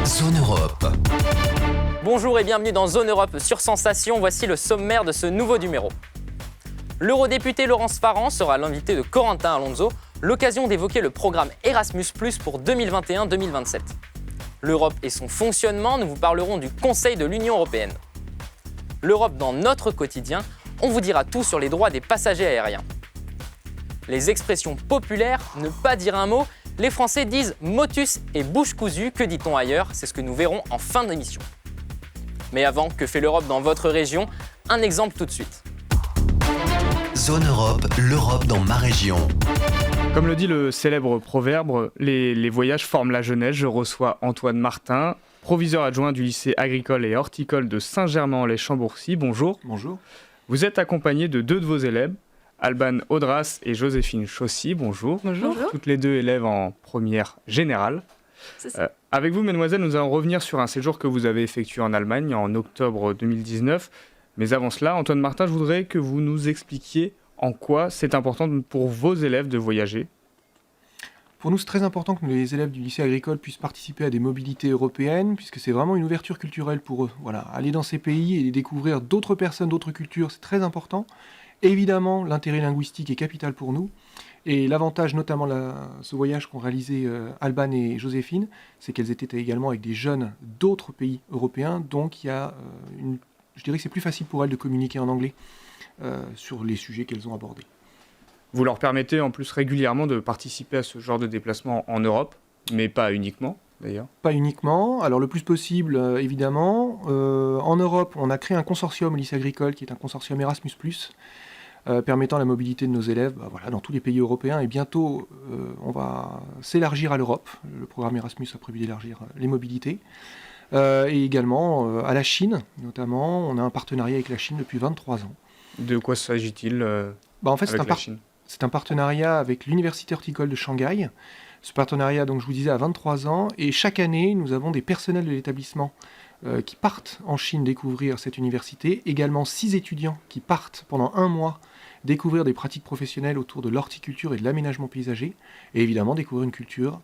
Zone Europe. Bonjour et bienvenue dans Zone Europe sur Sensation. Voici le sommaire de ce nouveau numéro. L'eurodéputé Laurence Farrand sera l'invité de Corentin Alonso, l'occasion d'évoquer le programme Erasmus+ pour 2021-2027. L'Europe et son fonctionnement, nous vous parlerons du Conseil de l'Union européenne. L'Europe dans notre quotidien, on vous dira tout sur les droits des passagers aériens. Les expressions populaires, ne pas dire un mot, les Français disent motus et bouche cousue, que dit-on ailleurs? C'est ce que nous verrons en fin d'émission. Mais avant, que fait l'Europe dans votre région? Un exemple tout de suite. Zone Europe, l'Europe dans ma région. Comme le dit le célèbre proverbe, les voyages forment la jeunesse. Je reçois Antoine Martin, proviseur adjoint du lycée agricole et horticole de Saint-Germain-en-Laye-Chambourcy. Bonjour. Bonjour. Vous êtes accompagné de deux de vos élèves, Alban Audras et Joséphine Chaussy. Bonjour. Bonjour. Toutes les deux élèves en première générale. C'est ça. Avec vous, mesdemoiselles, nous allons revenir sur un séjour que vous avez effectué en Allemagne en octobre 2019. Mais avant cela, Antoine Martin, je voudrais que vous nous expliquiez en quoi c'est important pour vos élèves de voyager. Pour nous, c'est très important que les élèves du lycée agricole puissent participer à des mobilités européennes, puisque c'est vraiment une ouverture culturelle pour eux. Voilà, aller dans ces pays et découvrir d'autres personnes, d'autres cultures, c'est très important. Évidemment, l'intérêt linguistique est capital pour nous. Et l'avantage, notamment ce voyage qu'ont réalisé Alban et Joséphine, c'est qu'elles étaient également avec des jeunes d'autres pays européens. Donc, je dirais que c'est plus facile pour elles de communiquer en anglais sur les sujets qu'elles ont abordés. Vous leur permettez en plus régulièrement de participer à ce genre de déplacement en Europe, mais pas uniquement d'ailleurs. Pas uniquement, alors le plus possible évidemment. En Europe, on a créé un consortium au lycée agricole qui est un consortium Erasmus+, permettant la mobilité de nos élèves dans tous les pays européens. Et bientôt, on va s'élargir à l'Europe. Le programme Erasmus a prévu d'élargir les mobilités. Et également à la Chine, notamment. On a un partenariat avec la Chine depuis 23 ans. De quoi s'agit-il En fait, avec la Chine ? C'est un partenariat avec l'Université horticole de Shanghai. Ce partenariat, donc, je vous disais, a 23 ans. Et chaque année, nous avons des personnels de l'établissement qui partent en Chine découvrir cette université. Également 6 étudiants qui partent pendant 1 mois découvrir des pratiques professionnelles autour de l'horticulture et de l'aménagement paysager. Et évidemment, découvrir une culture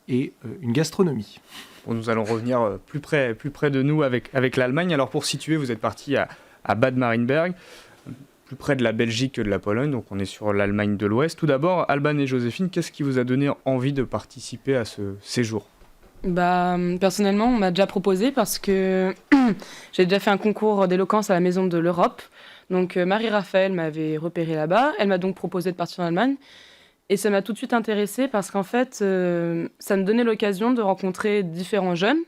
et une gastronomie. Bon, nous allons revenir plus près de nous avec l'Allemagne. Alors pour situer, vous êtes parti à Bad Marienberg, plus près de la Belgique que de la Pologne, donc on est sur l'Allemagne de l'Ouest. Tout d'abord, Alban et Joséphine, qu'est-ce qui vous a donné envie de participer à ce séjour ? Personnellement, on m'a déjà proposé parce que j'ai déjà fait un concours d'éloquence à la Maison de l'Europe. Donc Marie-Raphaël m'avait repéré là-bas. Elle m'a donc proposé de partir en Allemagne. Et ça m'a tout de suite intéressée parce qu'en fait, ça me donnait l'occasion de rencontrer différents jeunes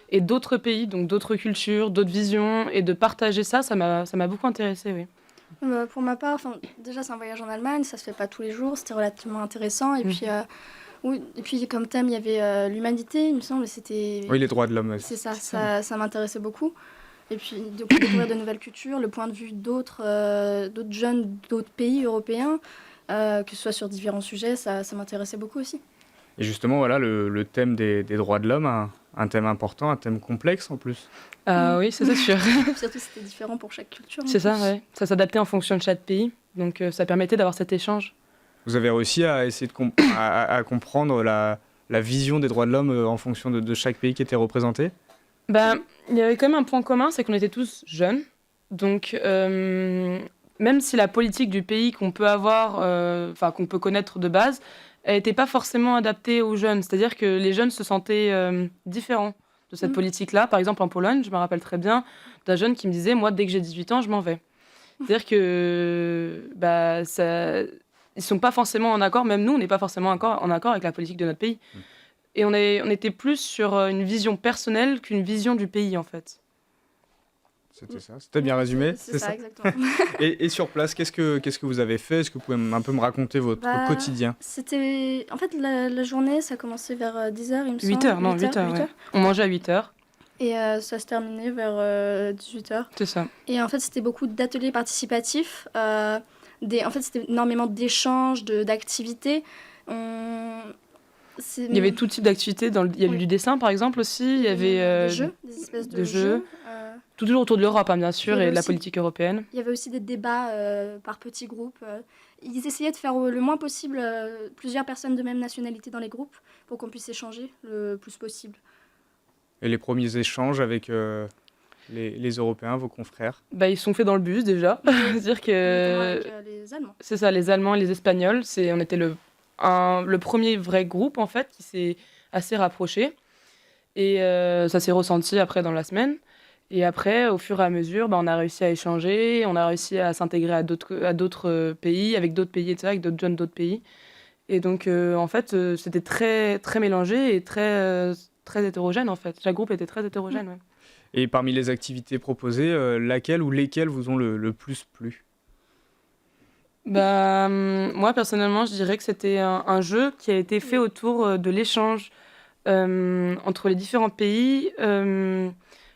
et d'autres pays, donc d'autres cultures, d'autres visions, et de partager ça m'a beaucoup intéressée, oui. Pour ma part, déjà c'est un voyage en Allemagne, ça se fait pas tous les jours, c'était relativement intéressant. Et puis comme thème il y avait l'humanité, il me semble, c'était... Oui, les droits de l'homme. C'est ça m'intéressait beaucoup. Et puis de découvrir de nouvelles cultures, le point de vue d'autres jeunes d'autres pays européens, que ce soit sur différents sujets, ça m'intéressait beaucoup aussi. Et justement, voilà, le thème des droits de l'homme, un thème important, un thème complexe en plus. Oui, c'est sûr. Surtout c'était différent pour chaque culture. C'est ça, ouais. Ça s'adaptait en fonction de chaque pays, donc ça permettait d'avoir cet échange. Vous avez réussi à essayer de à comprendre la vision des droits de l'homme en fonction de chaque pays qui était représenté ? Il y avait quand même un point commun, c'est qu'on était tous jeunes. Donc, même si la politique du pays qu'on peut avoir, qu'on peut connaître de base, elle n'était pas forcément adaptée aux jeunes. C'est-à-dire que les jeunes se sentaient différents de cette politique-là. Par exemple, en Pologne, je me rappelle très bien d'un jeune qui me disait « Moi, dès que j'ai 18 ans, je m'en vais ». C'est-à-dire que ils ne sont pas forcément en accord, même nous, on n'est pas forcément en accord avec la politique de notre pays. Et on était plus sur une vision personnelle qu'une vision du pays, en fait. C'était ça, c'était bien résumé. C'est ça, exactement. Et sur place, qu'est-ce que vous avez fait ? Est-ce que vous pouvez un peu me raconter votre quotidien ? C'était... En fait, la journée, ça commençait vers 10h, il me semble. 8h. Ouais. On mangeait à 8h. Et ça se terminait vers 18h. C'est ça. Et en fait, c'était beaucoup d'ateliers participatifs. En fait, c'était énormément d'échanges, d'activités. Il y avait tout type d'activités. Il y avait du dessin, par exemple, aussi. Il y avait des jeux, des espèces de jeux. Toujours autour de l'Europe, bien sûr, et de la politique européenne. Il y avait aussi des débats par petits groupes. Ils essayaient de faire le moins possible plusieurs personnes de même nationalité dans les groupes pour qu'on puisse échanger le plus possible. Et les premiers échanges avec les Européens, vos confrères? Bah, ils sont faits dans le bus déjà. C'est-à-dire Notamment que avec les Allemands. c'est ça, les Allemands et les Espagnols, on était le premier vrai groupe en fait qui s'est assez rapproché. Et ça s'est ressenti après dans la semaine. Et après, au fur et à mesure, on a réussi à échanger, on a réussi à s'intégrer à d'autres pays, avec d'autres pays, etc., avec d'autres jeunes d'autres pays. Et donc, en fait, c'était très, très mélangé et très hétérogène, en fait. Chaque groupe était très hétérogène, ouais. Et parmi les activités proposées, laquelle ou lesquelles vous ont le plus plu? Moi, personnellement, je dirais que c'était un jeu qui a été fait autour de l'échange entre les différents pays,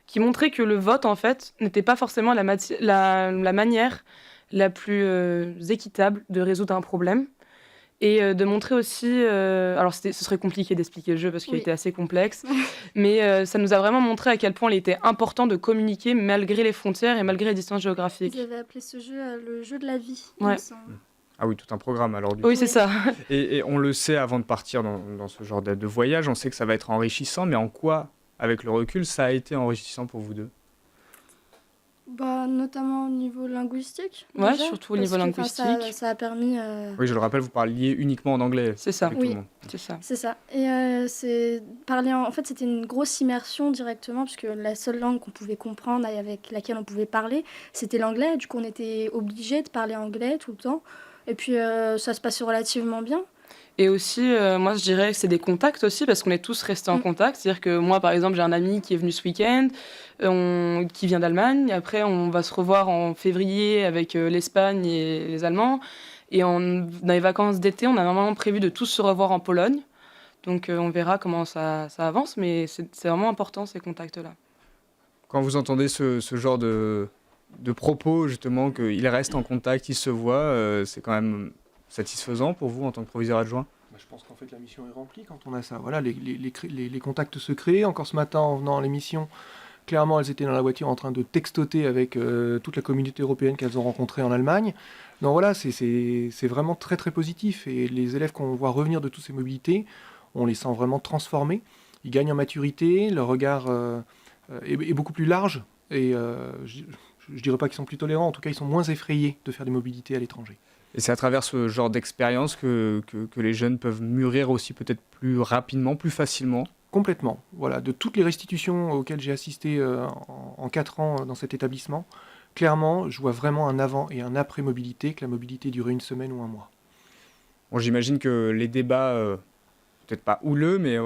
qui montrait que le vote, en fait, n'était pas forcément la manière la plus équitable de résoudre un problème. Et de montrer aussi... alors, ce serait compliqué d'expliquer le jeu parce qu'il Oui. était assez complexe, mais ça nous a vraiment montré à quel point il était important de communiquer malgré les frontières et malgré les distances géographiques. Ils avaient appelé ce jeu le jeu de la vie. il Ouais. me semble. Ah oui, tout un programme alors du Oui, coup. c'est ça. Et on le sait avant de partir dans ce genre de voyage, on sait que ça va être enrichissant, mais en quoi, avec le recul, ça a été enrichissant pour vous deux? Notamment au niveau linguistique. Ouais, déjà, surtout au parce niveau que, linguistique. Ça a permis. Oui, je le rappelle, vous parliez uniquement en anglais C'est ça. avec Oui. tout le monde. C'est ça. C'est ça. Et en fait, c'était une grosse immersion directement, puisque la seule langue qu'on pouvait comprendre et avec laquelle on pouvait parler, c'était l'anglais. Du coup, on était obligé de parler anglais tout le temps. Et puis, ça se passait relativement bien. Et aussi, moi, je dirais que c'est des contacts aussi, parce qu'on est tous restés en Mm. contact. C'est-à-dire que moi, par exemple, j'ai un ami qui est venu ce week-end, qui vient d'Allemagne. Après, on va se revoir en février avec l'Espagne et les Allemands. Et dans les vacances d'été, on a normalement prévu de tous se revoir en Pologne. Donc, on verra comment ça avance, mais c'est vraiment important, ces contacts-là. Quand vous entendez ce genre de propos, justement, qu'ils restent en contact, ils se voient, c'est quand même satisfaisant pour vous en tant que proviseur adjoint? Je pense qu'en fait la mission est remplie quand on a ça. Voilà, les contacts se créent. Encore ce matin en venant à l'émission, clairement elles étaient dans la voiture en train de textoter avec toute la communauté européenne qu'elles ont rencontrée en Allemagne. Donc voilà, c'est vraiment très très positif. Et les élèves qu'on voit revenir de toutes ces mobilités, on les sent vraiment transformés. Ils gagnent en maturité, leur regard est beaucoup plus large. Et je dirais pas qu'ils sont plus tolérants, en tout cas ils sont moins effrayés de faire des mobilités à l'étranger. Et c'est à travers ce genre d'expérience que les jeunes peuvent mûrir aussi peut-être plus rapidement, plus facilement. Complètement. Voilà, de toutes les restitutions auxquelles j'ai assisté en 4 ans dans cet établissement, clairement, je vois vraiment un avant et un après mobilité, que la mobilité dure une semaine ou un mois. Bon, j'imagine que les débats, peut-être pas houleux, mais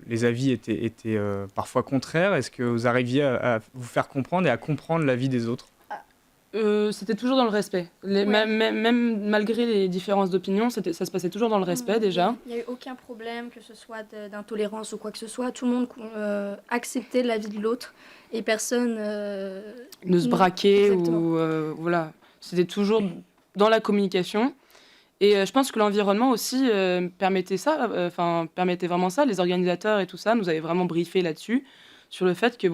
les avis étaient parfois contraires. Est-ce que vous arriviez à vous faire comprendre et à comprendre l'avis des autres? C'était toujours dans le respect. Ouais. Même malgré les différences d'opinion, ça se passait toujours dans le respect déjà. Il n'y a eu aucun problème, que ce soit d'intolérance ou quoi que ce soit. Tout le monde acceptait l'avis de l'autre et personne... De se braquer Exactement. ou voilà. C'était toujours dans la communication. Et je pense que l'environnement aussi permettait ça, permettait vraiment ça. Les organisateurs et tout ça nous avaient vraiment briefé là-dessus, sur le fait que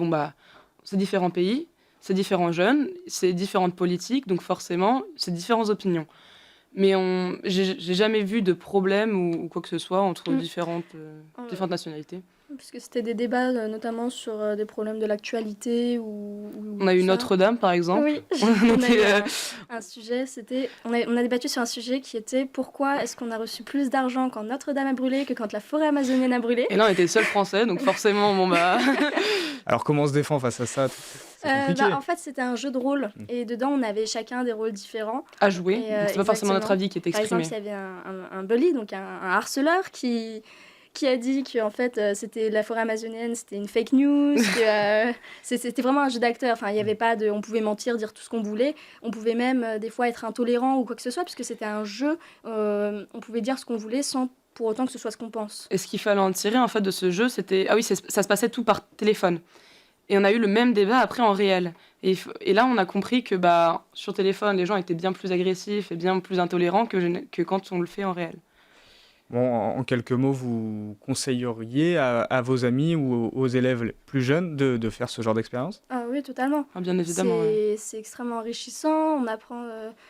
c'est différents pays, c'est différents jeunes, c'est différentes politiques, donc forcément, c'est différentes opinions. Mais j'ai jamais vu de problème ou quoi que ce soit entre différentes nationalités. Puisque c'était des débats notamment sur des problèmes de l'actualité ou On a eu ça. Notre-Dame, par exemple. Oui, On on a eu était, un sujet, on a débattu sur un sujet qui était pourquoi est-ce qu'on a reçu plus d'argent quand Notre-Dame a brûlé que quand la forêt amazonienne a brûlé. Et là, on était seuls Français, donc forcément, Alors comment on se défend face à ça? C'est compliqué. En fait, c'était un jeu de rôle et dedans, on avait chacun des rôles différents. à jouer. Et, Donc, c'est pas forcément exactement. notre avis qui est Par exprimé. exemple, il y avait un bully, donc un harceleur qui a dit que en fait c'était la forêt amazonienne, c'était une fake news, que c'était vraiment un jeu d'acteur. Enfin, il y avait pas de, on pouvait mentir, dire tout ce qu'on voulait. On pouvait même des fois être intolérant ou quoi que ce soit, puisque c'était un jeu. On pouvait dire ce qu'on voulait sans pour autant que ce soit ce qu'on pense. Et ce qu'il fallait en tirer en fait de ce jeu, c'était ça se passait tout par téléphone. Et on a eu le même débat après en réel. Et là, on a compris que sur téléphone, les gens étaient bien plus agressifs et bien plus intolérants que quand on le fait en réel. Bon, en quelques mots, vous conseilleriez à vos amis ou aux élèves plus jeunes de faire ce genre d'expérience? Ah oui, totalement. Ah, bien évidemment. Ouais. C'est extrêmement enrichissant. On apprend,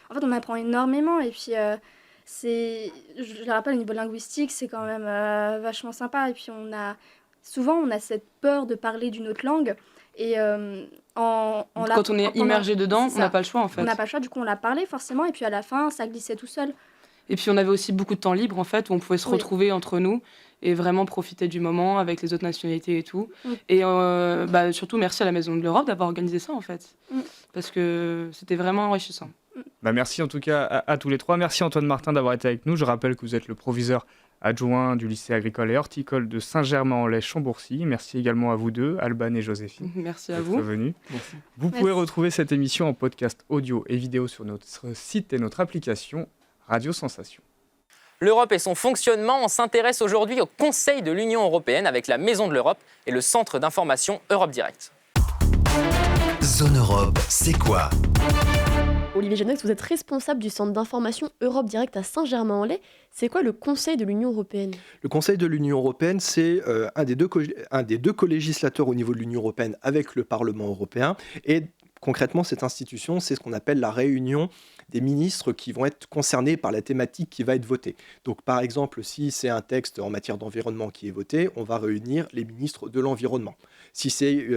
on apprend énormément. Et puis, je le rappelle, au niveau linguistique, c'est quand même vachement sympa. Et puis, on a souvent on a cette peur de parler d'une autre langue. Et Quand on est immergé dedans, on n'a pas le choix en fait. On n'a pas le choix, du coup on l'a parlé forcément, et puis à la fin ça glissait tout seul. Et puis on avait aussi beaucoup de temps libre en fait, où on pouvait se retrouver entre nous et vraiment profiter du moment avec les autres nationalités et tout. Et surtout merci à la Maison de l'Europe d'avoir organisé ça en fait, parce que c'était vraiment enrichissant. Merci en tout cas à tous les trois. Merci Antoine Martin d'avoir été avec nous. Je rappelle que vous êtes le proviseur adjoint du lycée agricole et horticole de Saint-Germain-en-Laye-Chambourcy. Merci également à vous deux, Alban et Joséphine. Merci à vous. Venus. Vous pouvez retrouver cette émission en podcast audio et vidéo sur notre site et notre application Radio Sensation. L'Europe et son fonctionnement, on s'intéresse aujourd'hui au Conseil de l'Union européenne avec la Maison de l'Europe et le centre d'information Europe Direct. Zone Europe, c'est quoi ? Olivier Genex, vous êtes responsable du centre d'information Europe Direct à Saint-Germain-en-Laye. C'est quoi le Conseil de l'Union européenne ? Le Conseil de l'Union européenne, c'est un des deux co-législateurs au niveau de l'Union européenne avec le Parlement européen. Et concrètement, cette institution, c'est ce qu'on appelle la réunion des ministres qui vont être concernés par la thématique qui va être votée. Donc par exemple, si c'est un texte en matière d'environnement qui est voté, on va réunir les ministres de l'environnement. Si c'est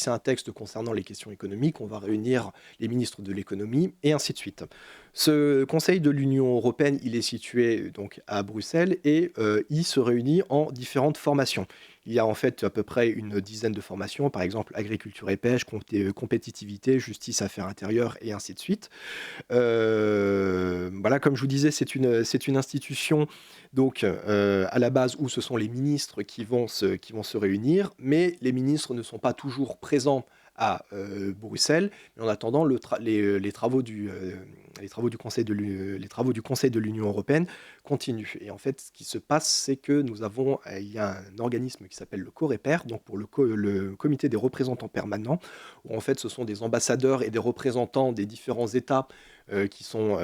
un texte concernant les questions économiques, on va réunir les ministres de l'économie et ainsi de suite. Ce Conseil de l'Union européenne, il est situé donc à Bruxelles et il se réunit en différentes formations. Il y a en fait à peu près une dizaine de formations, par exemple agriculture et pêche, compétitivité, justice, affaires intérieures et ainsi de suite. Voilà, comme je vous disais, c'est une institution donc à la base où ce sont les ministres qui vont se réunir, mais les ministres ne sont pas toujours présents à Bruxelles, mais en attendant les travaux du Conseil de l'Union européenne continuent. Et en fait, ce qui se passe, c'est que il y a un organisme qui s'appelle le COREPER, donc pour le Comité des représentants permanents, où en fait ce sont des ambassadeurs et des représentants des différents États qui sont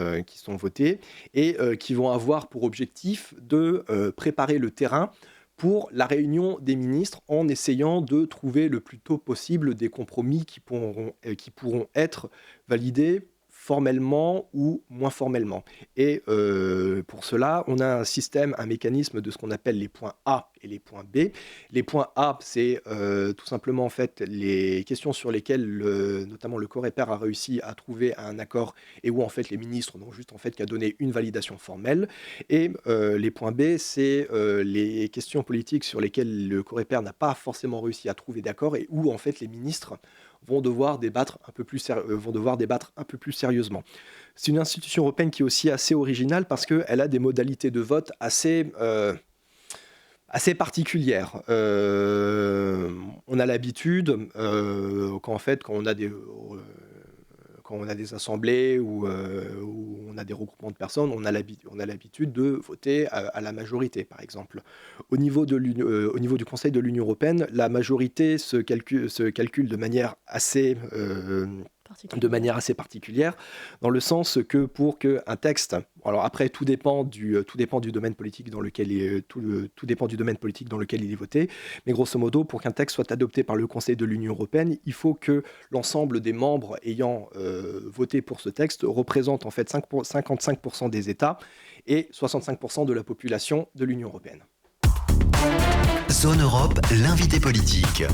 votés et qui vont avoir pour objectif de préparer le terrain pour la réunion des ministres en essayant de trouver le plus tôt possible des compromis qui pourront être validés formellement ou moins formellement. Et pour cela, on a un mécanisme de ce qu'on appelle les points A et les points B. Les points A, c'est tout simplement en fait les questions sur lesquelles notamment le COREPER a réussi à trouver un accord et où en fait les ministres n'ont juste en fait qu'à donner une validation formelle. Et les points B, c'est les questions politiques sur lesquelles le COREPER n'a pas forcément réussi à trouver d'accord et où en fait les ministres vont devoir débattre un peu plus sérieusement. C'est une institution européenne qui est aussi assez originale parce qu'elle a des modalités de vote assez particulières. On a l'habitude, quand on a des assemblées ou on a des regroupements de personnes, on a l'habitude de voter à la majorité, par exemple. Au niveau du Conseil de l'Union européenne, la majorité se calcule de manière assez particulière, dans le sens que pour qu'un texte, alors après tout dépend du domaine politique dans lequel il est voté, mais grosso modo, pour qu'un texte soit adopté par le Conseil de l'Union européenne, il faut que l'ensemble des membres ayant voté pour ce texte représente en fait 55% des États et 65% de la population de l'Union européenne. Zone Europe, l'invité politique.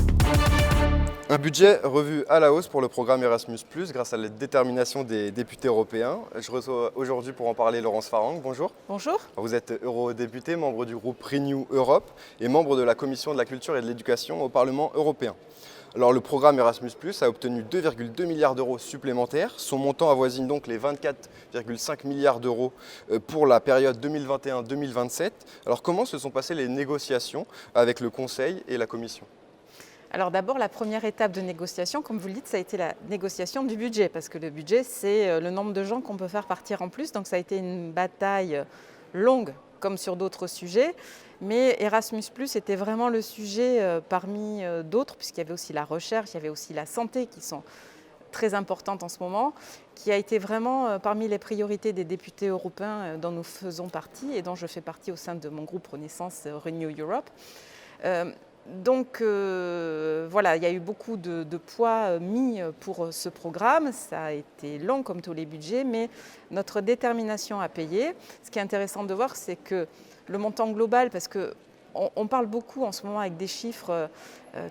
Un budget revu à la hausse pour le programme Erasmus+, grâce à la détermination des députés européens. Je reçois aujourd'hui pour en parler Laurence Farang. Bonjour. Bonjour. Vous êtes eurodéputée, membre du groupe Renew Europe et membre de la Commission de la culture et de l'éducation au Parlement européen. Alors le programme Erasmus+ a obtenu 2,2 milliards d'euros supplémentaires. Son montant avoisine donc les 24,5 milliards d'euros pour la période 2021-2027. Alors comment se sont passées les négociations avec le Conseil et la Commission ? Alors d'abord, la première étape de négociation, comme vous le dites, ça a été la négociation du budget, parce que le budget, c'est le nombre de gens qu'on peut faire partir en plus. Donc ça a été une bataille longue, comme sur d'autres sujets. Mais Erasmus+, était vraiment le sujet parmi d'autres, puisqu'il y avait aussi la recherche, il y avait aussi la santé, qui sont très importantes en ce moment, qui a été vraiment parmi les priorités des députés européens dont nous faisons partie, et dont je fais partie au sein de mon groupe Renaissance Renew Europe. Donc voilà, il y a eu beaucoup de poids mis pour ce programme. Ça a été long comme tous les budgets, mais notre détermination à payer. Ce qui est intéressant de voir, c'est que le montant global, parce que on parle beaucoup en ce moment avec des chiffres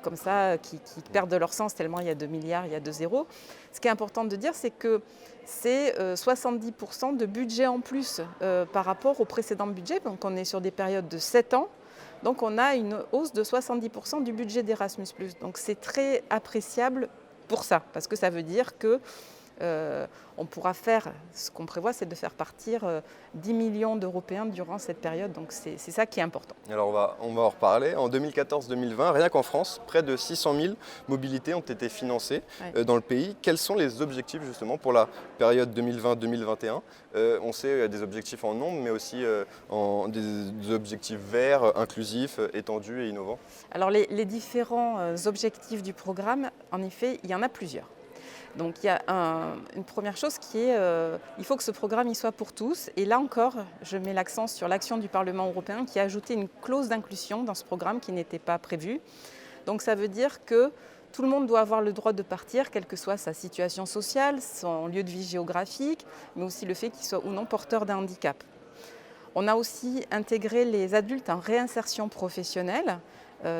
comme ça qui perdent leur sens tellement il y a 2 milliards, il y a 2 zéros. Ce qui est important de dire, c'est que c'est 70% de budget en plus par rapport au précédent budget. Donc on est sur des périodes de 7 ans. Donc on a une hausse de 70% du budget d'Erasmus+. Donc c'est très appréciable pour ça, parce que ça veut dire que on pourra faire, ce qu'on prévoit, c'est de faire partir 10 millions d'Européens durant cette période. Donc c'est ça qui est important. Alors on va en reparler. En 2014-2020, rien qu'en France, près de 600 000 mobilités ont été financées dans le pays. Quels sont les objectifs justement pour la période 2020-2021 On sait qu'il y a des objectifs en nombre, mais aussi des objectifs verts, inclusifs, étendus et innovants. Alors les différents objectifs du programme, en effet, il y en a plusieurs. Donc il y a une première chose qui est il faut que ce programme y soit pour tous. Et là encore, je mets l'accent sur l'action du Parlement européen qui a ajouté une clause d'inclusion dans ce programme qui n'était pas prévue. Donc ça veut dire que tout le monde doit avoir le droit de partir, quelle que soit sa situation sociale, son lieu de vie géographique, mais aussi le fait qu'il soit ou non porteur d'un handicap. On a aussi intégré les adultes en réinsertion professionnelle,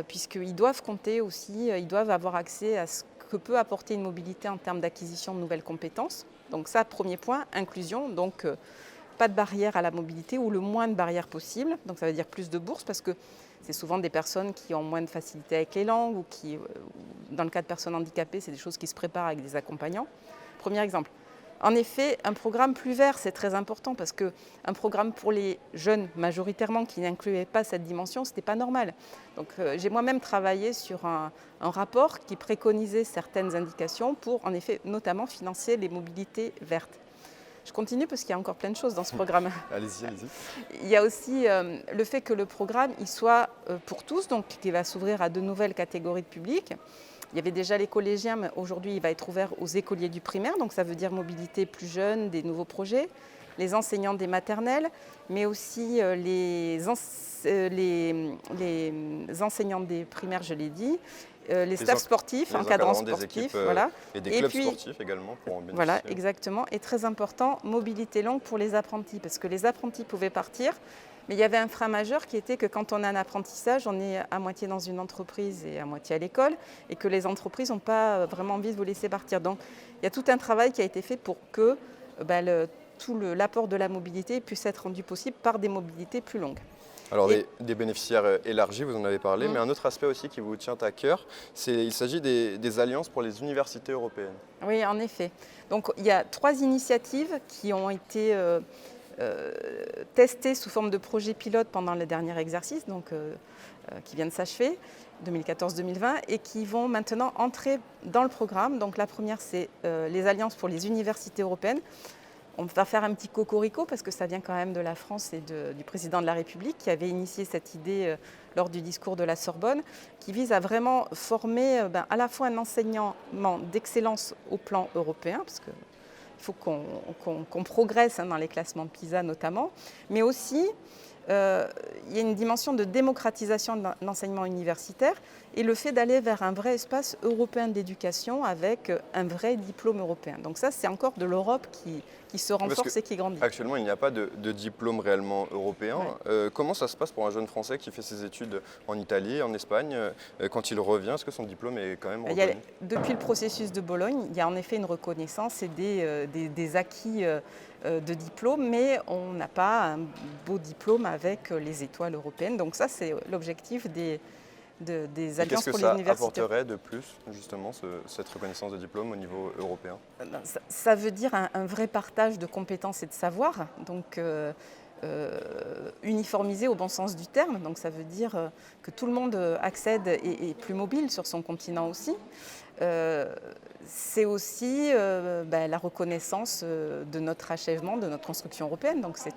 puisqu'ils doivent compter aussi, ils doivent avoir accès à ce que peut apporter une mobilité en termes d'acquisition de nouvelles compétences. Donc ça, premier point, inclusion, donc pas de barrière à la mobilité ou le moins de barrières possible. Donc ça veut dire plus de bourses parce que c'est souvent des personnes qui ont moins de facilité avec les langues ou qui, dans le cas de personnes handicapées, c'est des choses qui se préparent avec des accompagnants. Premier exemple. En effet, un programme plus vert, c'est très important parce qu'un programme pour les jeunes, majoritairement, qui n'incluait pas cette dimension, ce n'était pas normal. Donc j'ai moi-même travaillé sur un rapport qui préconisait certaines indications pour, en effet, notamment financer les mobilités vertes. Je continue parce qu'il y a encore plein de choses dans ce programme. Allez-y. Il y a aussi le fait que le programme il soit pour tous, donc qui va s'ouvrir à de nouvelles catégories de public. Il y avait déjà les collégiens, mais aujourd'hui, il va être ouvert aux écoliers du primaire, donc ça veut dire mobilité plus jeune, des nouveaux projets, les enseignants des maternelles, mais aussi les enseignants des primaires, je l'ai dit, les staffs sportifs, encadrants sportifs, voilà. Et des clubs sportifs également pour en bénéficier. Voilà, exactement. Et très important, mobilité longue pour les apprentis, parce que les apprentis pouvaient partir, mais il y avait un frein majeur qui était que quand on a un apprentissage, on est à moitié dans une entreprise et à moitié à l'école, et que les entreprises n'ont pas vraiment envie de vous laisser partir. Donc il y a tout un travail qui a été fait pour que tout l'apport de la mobilité puisse être rendu possible par des mobilités plus longues. Alors des bénéficiaires élargis, vous en avez parlé, mais un autre aspect aussi qui vous tient à cœur, il s'agit des alliances pour les universités européennes. Oui, en effet. Donc il y a 3 initiatives qui ont été testées sous forme de projet pilote pendant le dernier exercice, donc, qui vient de s'achever, 2014-2020, et qui vont maintenant entrer dans le programme. Donc la première, c'est les alliances pour les universités européennes. On va faire un petit cocorico parce que ça vient quand même de la France et du président de la République qui avait initié cette idée lors du discours de la Sorbonne, qui vise à vraiment former à la fois un enseignement d'excellence au plan européen, parce qu'il faut qu'on progresse dans les classements PISA notamment, mais aussi il y a une dimension de démocratisation de l'enseignement universitaire et le fait d'aller vers un vrai espace européen d'éducation avec un vrai diplôme européen. Donc ça, c'est encore de l'Europe qui se renforce et qui grandit. Actuellement, il n'y a pas de diplôme réellement européen. Ouais. Comment ça se passe pour un jeune Français qui fait ses études en Italie, en Espagne? Quand il revient, est-ce que son diplôme est quand même reconnu? Depuis le processus de Bologne, il y a en effet une reconnaissance et des acquis de diplôme, mais on n'a pas un beau diplôme avec les étoiles européennes. Donc ça, c'est l'objectif des alliances pour les universités. Qu'est-ce que ça apporterait de plus, justement, cette reconnaissance de diplôme au niveau européen? Ça veut dire un vrai partage de compétences et de savoir, donc uniformisé au bon sens du terme. Donc ça veut dire que tout le monde accède et est plus mobile sur son continent aussi. C'est aussi la reconnaissance de notre achèvement, de notre construction européenne. Donc c'est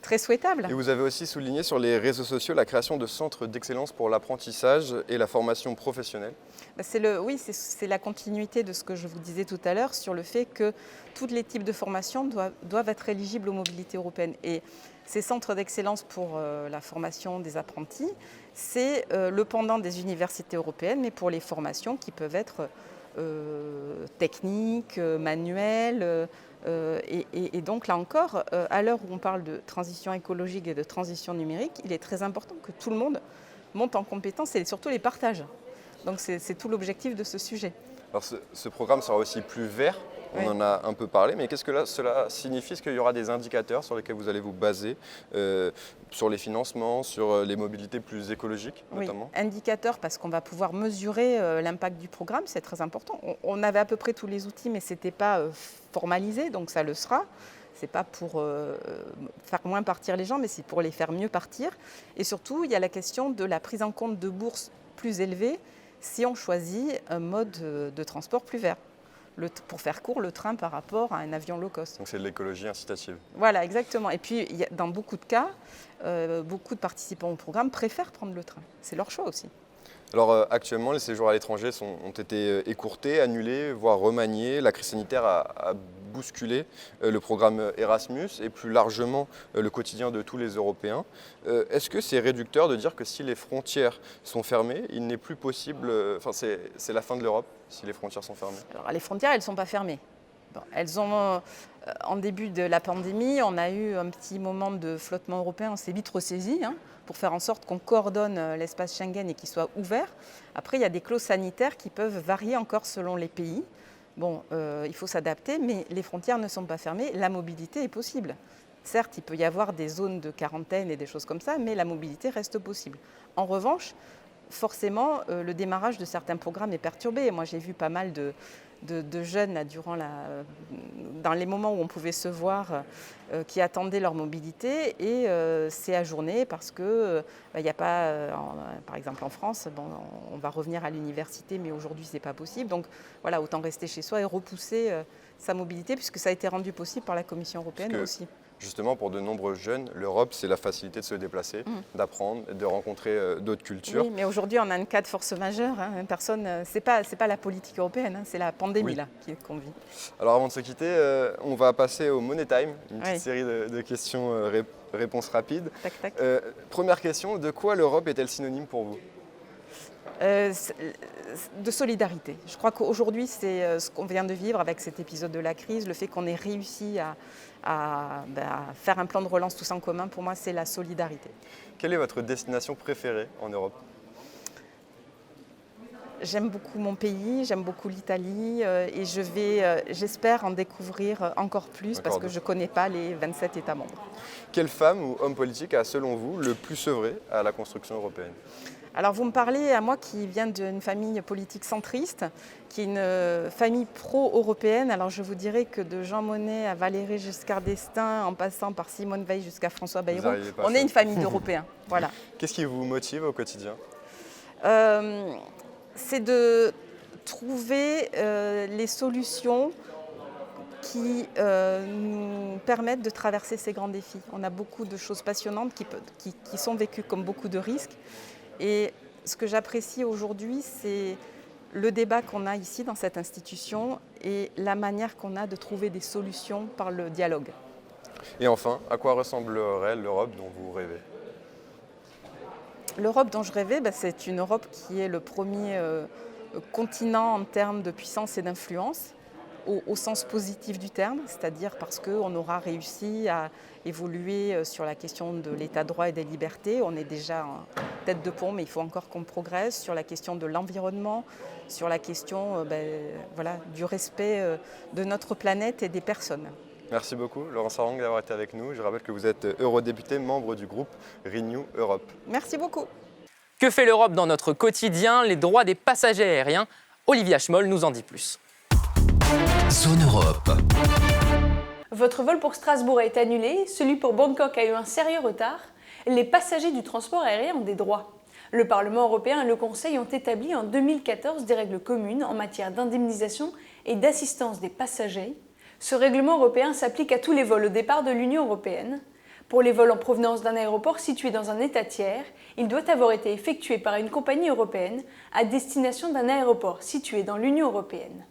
très souhaitable. Et vous avez aussi souligné sur les réseaux sociaux la création de centres d'excellence pour l'apprentissage et la formation professionnelle. C'est la continuité de ce que je vous disais tout à l'heure sur le fait que tous les types de formations doivent être éligibles aux mobilités européennes. Et ces centres d'excellence pour la formation des apprentis, c'est le pendant des universités européennes, mais pour les formations qui peuvent être techniques, manuelles, Et donc là encore, à l'heure où on parle de transition écologique et de transition numérique, il est très important que tout le monde monte en compétences et surtout les partage. Donc c'est tout l'objectif de ce sujet. Alors ce programme sera aussi plus vert, on en a un peu parlé, mais qu'est-ce que cela signifie? Est-ce qu'il y aura des indicateurs sur lesquels vous allez vous baser, sur les financements, sur les mobilités plus écologiques notamment? Oui, indicateurs parce qu'on va pouvoir mesurer l'impact du programme, c'est très important. On avait à peu près tous les outils, mais ce n'était pas formalisé, donc ça le sera. Ce n'est pas pour faire moins partir les gens, mais c'est pour les faire mieux partir. Et surtout, il y a la question de la prise en compte de bourses plus élevées si on choisit un mode de transport plus vert. Pour faire court, le train par rapport à un avion low cost. Donc c'est de l'écologie incitative. Voilà, exactement. Et puis, dans beaucoup de cas, beaucoup de participants au programme préfèrent prendre le train. C'est leur choix aussi. Alors actuellement, les séjours à l'étranger ont été écourtés, annulés, voire remaniés. La crise sanitaire a bousculé le programme Erasmus et plus largement le quotidien de tous les Européens. Est-ce que c'est réducteur de dire que si les frontières sont fermées, il n'est plus possible, c'est la fin de l'Europe si les frontières sont fermées? Alors les frontières, elles ne sont pas fermées. Bon, elles ont, en début de la pandémie, on a eu un petit moment de flottement européen, on s'est vite ressaisi pour faire en sorte qu'on coordonne l'espace Schengen et qu'il soit ouvert. Après, il y a des clauses sanitaires qui peuvent varier encore selon les pays. Bon, il faut s'adapter, mais les frontières ne sont pas fermées, la mobilité est possible. Certes, il peut y avoir des zones de quarantaine et des choses comme ça, mais la mobilité reste possible. En revanche, forcément, le démarrage de certains programmes est perturbé. Moi, j'ai vu pas mal de jeunes là, dans les moments où on pouvait se voir, qui attendaient leur mobilité et c'est ajourné parce que il n'y a pas, par exemple en France, on va revenir à l'université, mais aujourd'hui c'est pas possible. Donc voilà, autant rester chez soi et repousser sa mobilité puisque ça a été rendu possible par la Commission européenne aussi. Justement, pour de nombreux jeunes, l'Europe, c'est la facilité de se déplacer, d'apprendre, de rencontrer d'autres cultures. Oui, mais aujourd'hui, on a un cas de force majeure. Personne, c'est pas la politique européenne, c'est la pandémie qu'on vit. Alors, avant de se quitter, on va passer au Money Time, une petite série de questions-réponses rapides. Tac, tac. Première question, de quoi l'Europe est-elle synonyme pour vous? De solidarité. Je crois qu'aujourd'hui, c'est ce qu'on vient de vivre avec cet épisode de la crise, le fait qu'on ait réussi à faire un plan de relance tous en commun, pour moi, c'est la solidarité. Quelle est votre destination préférée en Europe? J'aime beaucoup mon pays, j'aime beaucoup l'Italie et j'espère en découvrir encore plus parce que je ne connais pas les 27 États membres. Quelle femme ou homme politique a, selon vous, le plus œuvré à la construction européenne? Alors vous me parlez à moi qui viens d'une famille politique centriste, qui est une famille pro-européenne. Alors je vous dirais que de Jean Monnet à Valéry Giscard d'Estaing, en passant par Simone Veil jusqu'à François Bayrou, on est une famille d'Européens. Voilà. Qu'est-ce qui vous motive au quotidien? C'est de trouver les solutions qui nous permettent de traverser ces grands défis. On a beaucoup de choses passionnantes qui sont vécues comme beaucoup de risques. Et ce que j'apprécie aujourd'hui, c'est le débat qu'on a ici dans cette institution et la manière qu'on a de trouver des solutions par le dialogue. Et enfin, à quoi ressemblerait l'Europe dont vous rêvez? L'Europe dont je rêvais, c'est une Europe qui est le premier continent en termes de puissance et d'influence, au sens positif du terme, c'est-à-dire parce qu'on aura réussi à évoluer sur la question de l'état de droit et des libertés. On est déjà en tête de pont, mais il faut encore qu'on progresse sur la question de l'environnement, sur la question du respect de notre planète et des personnes. Merci beaucoup, Laurence Sarang, d'avoir été avec nous. Je rappelle que vous êtes eurodéputé, membre du groupe Renew Europe. Merci beaucoup. Que fait l'Europe dans notre quotidien? Les droits des passagers aériens. Olivia Schmoll nous en dit plus. Zone Europe. Votre vol pour Strasbourg a été annulé, celui pour Bangkok a eu un sérieux retard. Les passagers du transport aérien ont des droits. Le Parlement européen et le Conseil ont établi en 2014 des règles communes en matière d'indemnisation et d'assistance des passagers. Ce règlement européen s'applique à tous les vols au départ de l'Union européenne. Pour les vols en provenance d'un aéroport situé dans un État tiers, il doit avoir été effectué par une compagnie européenne à destination d'un aéroport situé dans l'Union européenne.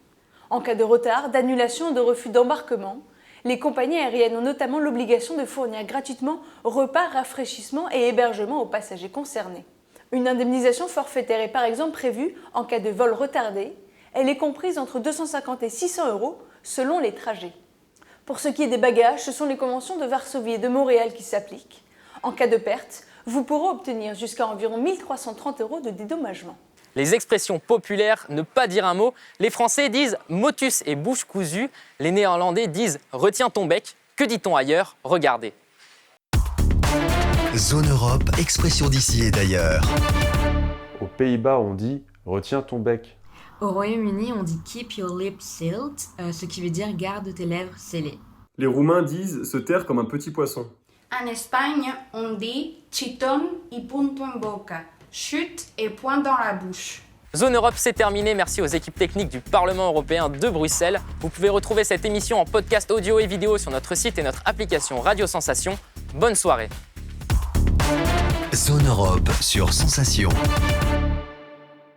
En cas de retard, d'annulation ou de refus d'embarquement, les compagnies aériennes ont notamment l'obligation de fournir gratuitement repas, rafraîchissements et hébergement aux passagers concernés. Une indemnisation forfaitaire est par exemple prévue en cas de vol retardé. Elle est comprise entre 250 et 600 € selon les trajets. Pour ce qui est des bagages, ce sont les conventions de Varsovie et de Montréal qui s'appliquent. En cas de perte, vous pourrez obtenir jusqu'à environ 1 330 € de dédommagement. Les expressions populaires, ne pas dire un mot, les Français disent motus et bouche cousue, les Néerlandais disent retiens ton bec. Que dit-on ailleurs? Regardez. Zone Europe, expression d'ici et d'ailleurs. Aux Pays-Bas, on dit « retiens ton bec ». Au Royaume-Uni, on dit « keep your lips sealed », ce qui veut dire « garde tes lèvres scellées ». Les Roumains disent « se taire comme un petit poisson ». En Espagne, on dit « chitón y punto en boca », chute et point dans la bouche. Zone Europe, c'est terminé. Merci aux équipes techniques du Parlement européen de Bruxelles. Vous pouvez retrouver cette émission en podcast audio et vidéo sur notre site et notre application Radio Sensation. Bonne soirée. Zone Europe sur Sensation.